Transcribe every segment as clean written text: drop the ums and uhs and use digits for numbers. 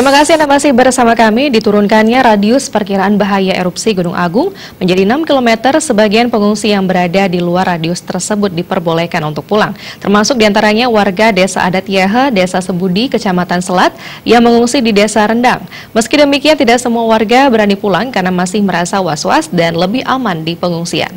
Terima kasih Anda masih bersama kami. Diturunkannya radius perkiraan bahaya erupsi Gunung Agung menjadi 6 km, sebagian pengungsi yang berada di luar radius tersebut diperbolehkan untuk pulang. Termasuk diantaranya warga Desa Adat Yehe, Desa Sebudi, Kecamatan Selat yang mengungsi di Desa Rendang. Meski demikian, tidak semua warga berani pulang karena masih merasa was-was dan lebih aman di pengungsian.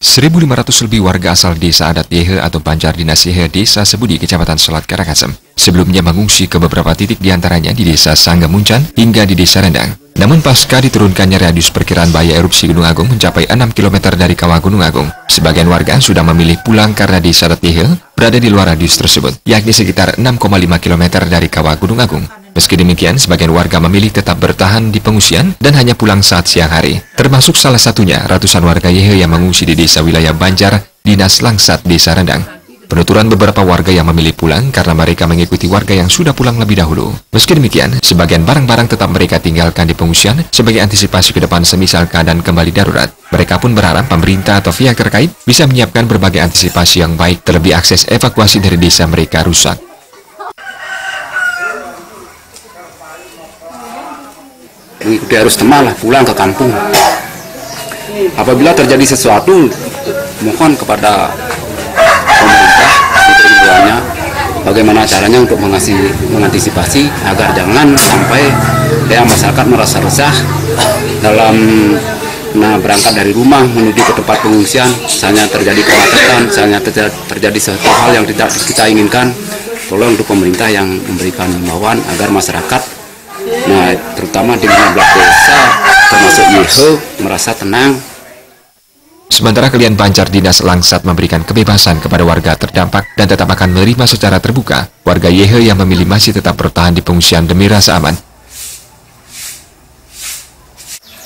1.500 lebih warga asal Desa Adat Yehe atau Banjar Dinas Yehe, Desa Sebudi, Kecamatan Selat, Karangasem, sebelumnya mengungsi ke beberapa titik diantaranya di Desa Sangga Muncan hingga di Desa Rendang. Namun pasca diturunkannya radius perkiraan bahaya erupsi Gunung Agung mencapai 6 km dari kawah Gunung Agung, sebagian warga sudah memilih pulang karena Desa Adat Yehe berada di luar radius tersebut, yakni sekitar 6,5 km dari kawah Gunung Agung. Meski demikian, sebagian warga memilih tetap bertahan di pengungsian dan hanya pulang saat siang hari. Termasuk salah satunya ratusan warga Yehe yang mengungsi di desa wilayah Banjar, Dinas Langsat, Desa Rendang. Penuturan beberapa warga yang memilih pulang karena mereka mengikuti warga yang sudah pulang lebih dahulu. Meski demikian, sebagian barang-barang tetap mereka tinggalkan di pengungsian sebagai antisipasi ke depan semisal keadaan kembali darurat. Mereka pun berharap pemerintah atau pihak terkait bisa menyiapkan berbagai antisipasi yang baik, terlebih akses evakuasi dari desa mereka rusak. Mengikuti arus temal pulang ke kampung. Apabila terjadi sesuatu, mohon kepada pemerintah untuk himbauannya bagaimana caranya untuk mengantisipasi agar jangan sampai masyarakat merasa resah dalam berangkat dari rumah menuju ke tempat pengungsian. Misalnya terjadi kemacetan, misalnya terjadi suatu hal yang tidak kita inginkan, tolong untuk pemerintah yang memberikan himbauan agar masyarakat, terutama di 15 desa termasuk Yehe, merasa tenang. Sementara Kalian Banjar Dinas Langsat memberikan kebebasan kepada warga terdampak dan tetap akan menerima secara terbuka warga Yehe yang memilih masih tetap bertahan di pengungsian demi rasa aman.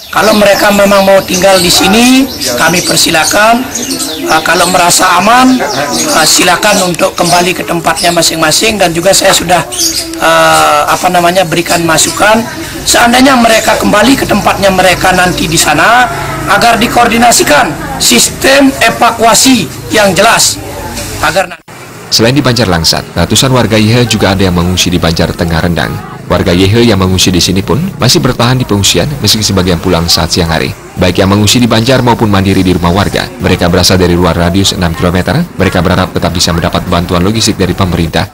Kalau mereka memang mau tinggal di sini, kami persilakan. Kalau merasa aman, silakan untuk kembali ke tempatnya masing-masing. Dan juga saya sudah berikan masukan. Seandainya mereka kembali ke tempatnya mereka nanti di sana, agar dikoordinasikan sistem evakuasi yang jelas agar nanti. Selain di Banjar Langsat, ratusan warga Yehe juga ada yang mengungsi di Banjar Tengah Rendang. Warga Yehe yang mengungsi di sini pun masih bertahan di pengungsian meski sebagian pulang saat siang hari. Baik yang mengungsi di Banjar maupun mandiri di rumah warga, mereka berasal dari luar radius 6 km. Mereka berharap tetap bisa mendapat bantuan logistik dari pemerintah